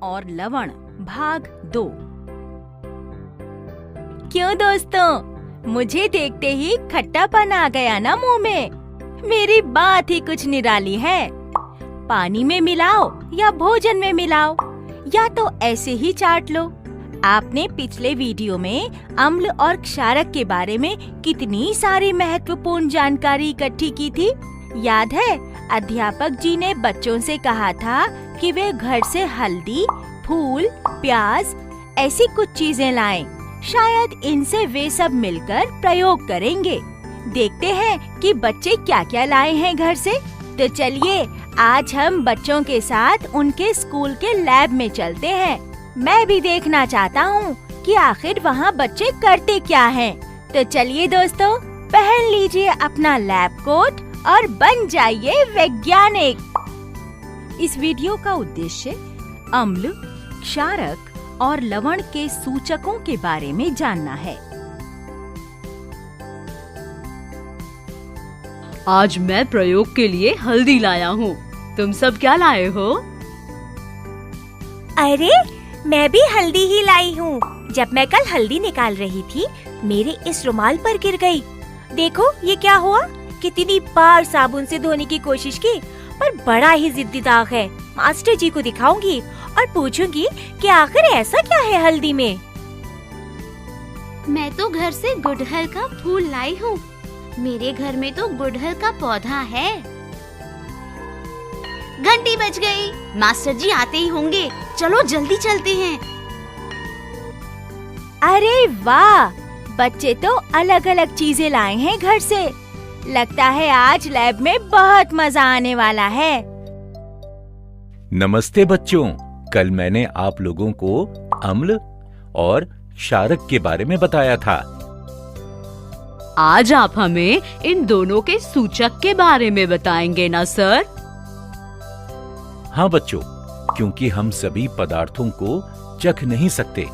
और लवण भाग 2। क्यों दोस्तों, मुझे देखते ही खट्टापन आ गया ना मुंह में? मेरी बात ही कुछ निराली है। पानी में मिलाओ या भोजन में मिलाओ या तो ऐसे ही चाट लो। आपने पिछले वीडियो में अम्ल और क्षारक के बारे में कितनी सारी महत्वपूर्ण जानकारी इकट्ठी की थी, याद है? अध्यापक जी ने बच्चों से कहा था कि वे घर से हल्दी, फूल, प्याज ऐसी कुछ चीजें लाएं। शायद इनसे वे सब मिलकर प्रयोग करेंगे। देखते हैं कि बच्चे क्या क्या लाए हैं घर से। तो चलिए आज हम बच्चों के साथ उनके स्कूल के लैब में चलते हैं। मैं भी देखना चाहता हूँ कि आखिर वहाँ बच्चे करते क्या हैं। तो चलिए दोस्तों, पहन लीजिए अपना लैब कोट और बन जाइए वैज्ञानिक। इस वीडियो का उद्देश्य अम्ल, क्षारक और लवण के सूचकों के बारे में जानना है। आज मैं प्रयोग के लिए हल्दी लाया हूँ। तुम सब क्या लाए हो? अरे, मैं भी हल्दी ही लाई हूँ। जब मैं कल हल्दी निकाल रही थी, मेरे इस रुमाल पर गिर गई। देखो ये क्या हुआ। कितनी बार साबुन से धोने की कोशिश की, पर बड़ा ही जिद्दी दाग है। मास्टर जी को दिखाऊंगी और पूछूंगी कि आखिर ऐसा क्या है हल्दी में। मैं तो घर से गुड़हल का फूल लाई हूँ। मेरे घर में तो गुड़हल का पौधा है। घंटी बज गई। मास्टर जी आते ही होंगे। चलो जल्दी चलते हैं। अरे वाह, बच्चे तो अलग अलग चीजें लाए हैं घर से। लगता है आज लैब में बहुत मजा आने वाला है। नमस्ते बच्चों, कल मैंने आप लोगों को अम्ल और क्षारक के बारे में बताया था। आज आप हमें इन दोनों के सूचक के बारे में बताएंगे ना सर? हाँ बच्चों, क्योंकि हम सभी पदार्थों को चख नहीं सकते,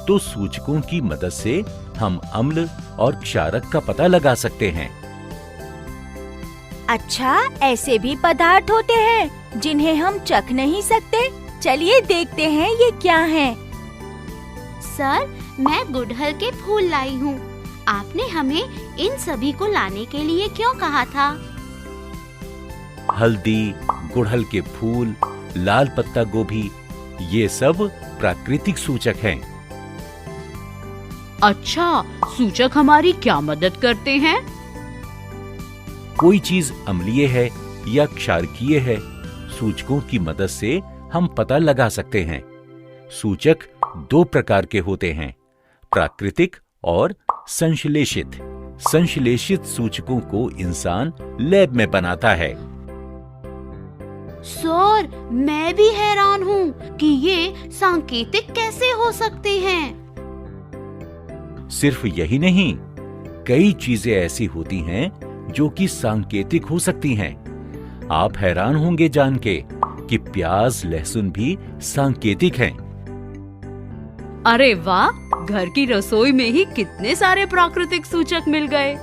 तो सूचकों की मदद से हम अम्ल और क्षारक का पता लगा सकते हैं। अच्छा, ऐसे भी पदार्थ होते हैं जिन्हें हम चख नहीं सकते? चलिए देखते हैं ये क्या हैं। सर, मैं गुड़हल के फूल लाई हूँ। आपने हमें इन सभी को लाने के लिए क्यों कहा था? हल्दी, गुड़हल के फूल, लाल पत्ता गोभी, ये सब प्राकृतिक सूचक हैं। अच्छा, सूचक हमारी क्या मदद करते हैं? कोई चीज अम्लीय है या क्षारकीय है, सूचकों की मदद से हम पता लगा सकते हैं। सूचक 2 प्रकार के होते हैं, प्राकृतिक और संश्लेषित। संश्लेषित सूचकों को इंसान लैब में बनाता है। सर, मैं भी हैरान हूँ कि ये सांकेतिक कैसे हो सकते हैं। सिर्फ यही नहीं, कई चीजें ऐसी होती हैं जो कि सांकेतिक हो सकती हैं। आप हैरान होंगे जान के कि प्याज, लहसुन भी सांकेतिक हैं। अरे वाह, घर की रसोई में ही कितने सारे प्राकृतिक सूचक मिल गए।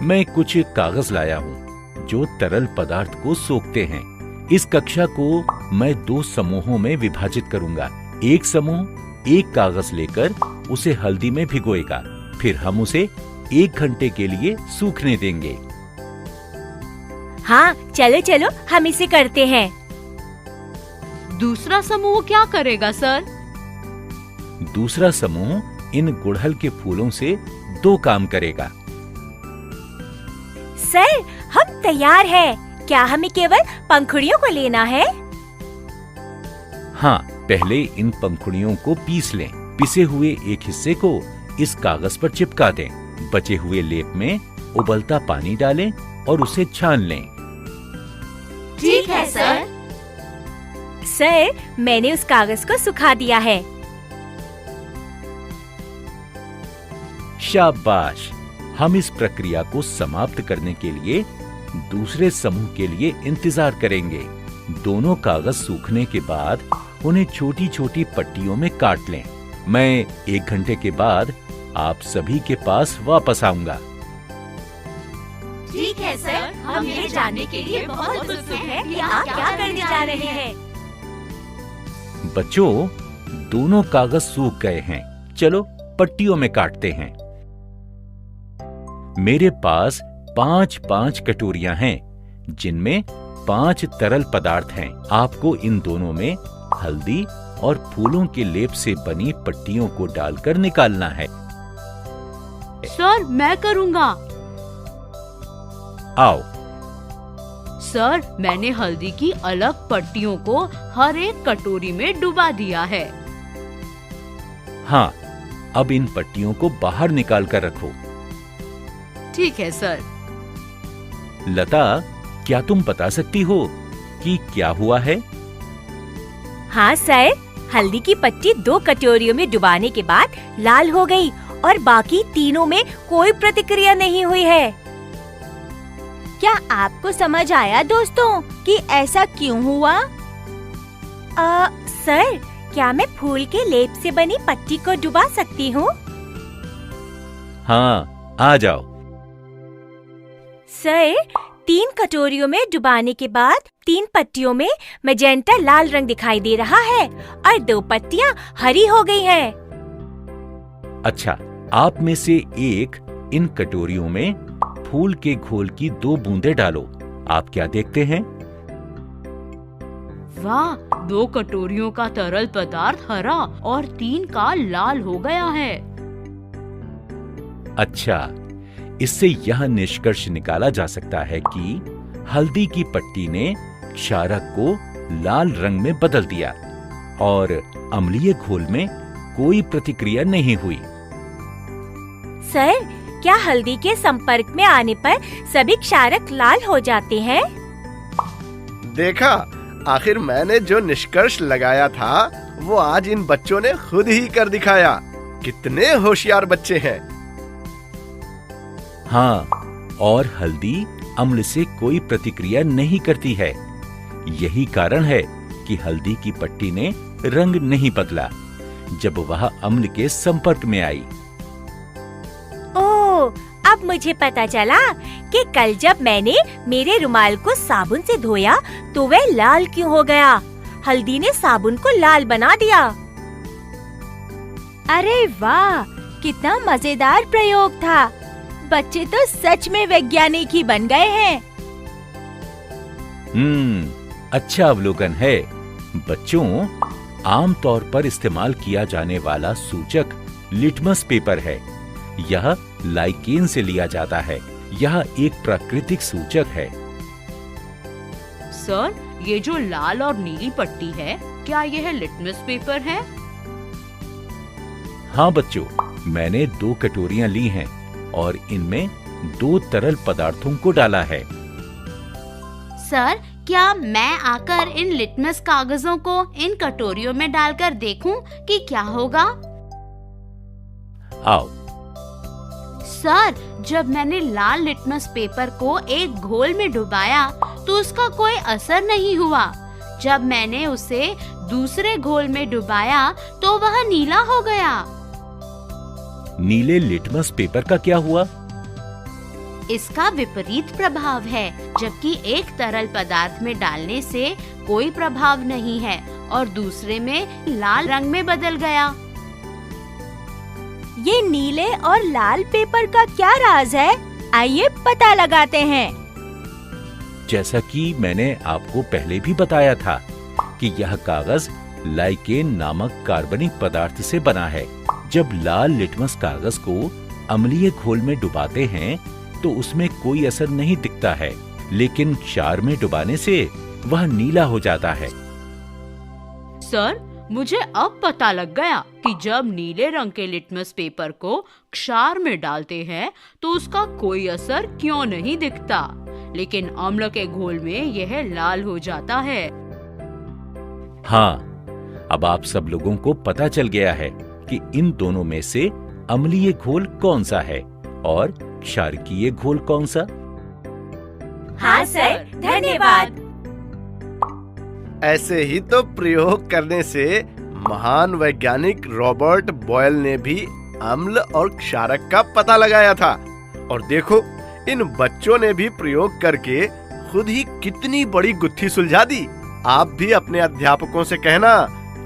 मैं कुछ कागज लाया हूँ जो तरल पदार्थ को सोखते हैं। इस कक्षा को मैं 2 समूहों में विभाजित करूंगा। एक समूह एक कागज लेकर उसे हल्दी में भिगोएगा, फिर हम उसे 1 घंटे के लिए सूखने देंगे। हाँ, चलो चलो हम इसे करते हैं। दूसरा समूह क्या करेगा सर? दूसरा समूह इन गुड़हल के फूलों से 2 काम करेगा। सर, हम तैयार हैं। क्या हमें केवल पंखुड़ियों को लेना है? हाँ, पहले इन पंखुड़ियों को पीस लें। पिसे हुए एक हिस्से को इस कागज पर चिपका दें। बचे हुए लेप में उबलता पानी डालें और उसे छान लें। ठीक है सर। सर, मैंने उस कागज को सुखा दिया है। शाबाश। हम इस प्रक्रिया को समाप्त करने के लिए दूसरे समूह के लिए इंतजार करेंगे। दोनों कागज सूखने के बाद उन्हें छोटी छोटी पट्टियों में काट लें। मैं 1 घंटे के बाद आप सभी के पास वापस आऊंगा। ठीक है सर, हम ये जानने के लिए बहुत उत्सुक हैं कि आप क्या करने जा रहे हैं। बच्चों, दोनों कागज सूख गए हैं। चलो पट्टियों में काटते हैं। मेरे पास 5-5 कटोरियां हैं, जिनमें 5 तरल पदार्थ हैं। आपको इन दोनों में हल्दी और फूलों के लेप से बनी पट्टियों को डालकर निकालना है। सर, मैं करूँगा। आओ। सर, मैंने हल्दी की अलग पट्टियों को हर एक कटोरी में डुबा दिया है। हाँ, अब इन पट्टियों को बाहर निकाल कर रखो। ठीक है सर। लता, क्या तुम बता सकती हो कि क्या हुआ है? हाँ सर, हल्दी की पट्टी 2 कटोरियों में डुबाने के बाद लाल हो गई और बाकी तीनों में कोई प्रतिक्रिया नहीं हुई है। क्या आपको समझ आया दोस्तों कि ऐसा क्यों हुआ? सर, क्या मैं फूल के लेप से बनी पट्टी को डुबा सकती हूँ? हाँ, आ जाओ। सर, 3 कटोरियों में डुबाने के बाद 3 पट्टियों में मैजेंटा लाल रंग दिखाई दे रहा है और 2 पट्टियाँ हरी हो गई हैं। अच्छा, आप में से एक इन कटोरियों में फूल के घोल की 2 बूंदें डालो। आप क्या देखते हैं? वाह, 2 कटोरियों का तरल पदार्थ हरा और 3 का लाल हो गया है। अच्छा, इससे यह निष्कर्ष निकाला जा सकता है कि हल्दी की पट्टी ने क्षारक को लाल रंग में बदल दिया और अम्लीय घोल में कोई प्रतिक्रिया नहीं हुई। सर, क्या हल्दी के संपर्क में आने पर सभी क्षारक लाल हो जाते हैं? देखा, आखिर मैंने जो निष्कर्ष लगाया था वो आज इन बच्चों ने खुद ही कर दिखाया। कितने होशियार बच्चे हैं। हाँ, और हल्दी अम्ल से कोई प्रतिक्रिया नहीं करती है। यही कारण है कि हल्दी की पट्टी ने रंग नहीं बदला जब वह अम्ल के संपर्क में आई। ओह, अब मुझे पता चला कि कल जब मैंने मेरे रुमाल को साबुन से धोया तो वह लाल क्यों हो गया। हल्दी ने साबुन को लाल बना दिया। अरे वाह, कितना मजेदार प्रयोग था। बच्चे तो सच में वैज्ञानिक ही बन गए हैं। अच्छा अवलोकन है। बच्चों, आमतौर पर इस्तेमाल किया जाने वाला सूचक लिटमस पेपर है। यह लाइकेन से लिया जाता है। यह एक प्राकृतिक सूचक है। सर, ये जो लाल और नीली पट्टी है, क्या यह लिटमस पेपर है? हाँ बच्चों, मैंने 2 कटोरियां ली हैं और इनमें 2 तरल पदार्थों को डाला है। सर, क्या मैं आकर इन लिटमस कागजों को इन कटोरियों में डालकर देखूं कि क्या होगा? आओ। सर, जब मैंने लाल लिटमस पेपर को एक घोल में डुबाया तो उसका कोई असर नहीं हुआ। जब मैंने उसे दूसरे घोल में डुबाया तो वह नीला हो गया। नीले लिटमस पेपर का क्या हुआ? इसका विपरीत प्रभाव है, जबकि एक तरल पदार्थ में डालने से कोई प्रभाव नहीं है और दूसरे में लाल रंग में बदल गया। ये नीले और लाल पेपर का क्या राज है? आइए पता लगाते हैं। जैसा कि मैंने आपको पहले भी बताया था कि यह कागज लाइकेन नामक कार्बनिक पदार्थ से बना है। जब लाल लिटमस कागज को अम्लीय घोल में डुबाते हैं तो उसमें कोई असर नहीं दिखता है, लेकिन क्षार में डुबाने से वह नीला हो जाता है। सर, मुझे अब पता लग गया कि जब नीले रंग के लिटमस पेपर को क्षार में डालते हैं तो उसका कोई असर क्यों नहीं दिखता, लेकिन अम्ल के घोल में यह लाल हो जाता है। हाँ, अब आप सब लोगों को पता चल गया है कि इन दोनों में से अम्लीय घोल कौन सा है और क्षारकीय घोल कौन सा। हाँ सर, धन्यवाद। ऐसे ही तो प्रयोग करने से महान वैज्ञानिक रॉबर्ट बॉयल ने भी अम्ल और क्षारक का पता लगाया था। और देखो, इन बच्चों ने भी प्रयोग करके खुद ही कितनी बड़ी गुत्थी सुलझा दी। आप भी अपने अध्यापकों से कहना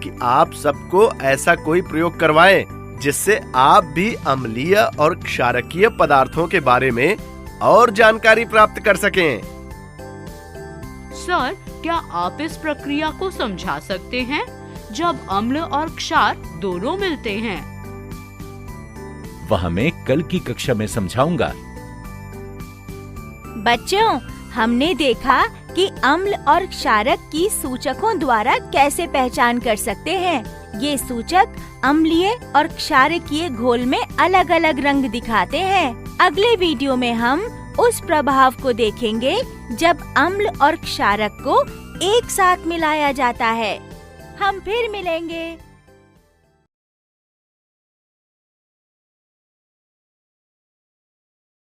कि आप सबको ऐसा कोई प्रयोग करवाएं जिससे आप भी अम्लीय और क्षारकीय पदार्थों के बारे में और जानकारी प्राप्त कर सकें। सर, क्या आप इस प्रक्रिया को समझा सकते हैं जब अम्ल और क्षार दोनों मिलते हैं? वह मैं कल की कक्षा में समझाऊंगा। बच्चों, हमने देखा कि अम्ल और क्षारक की सूचकों द्वारा कैसे पहचान कर सकते हैं। ये सूचक अम्लीय और क्षारकीय घोल में अलग अलग रंग दिखाते हैं। अगले वीडियो में हम उस प्रभाव को देखेंगे जब अम्ल और क्षारक को एक साथ मिलाया जाता है। हम फिर मिलेंगे।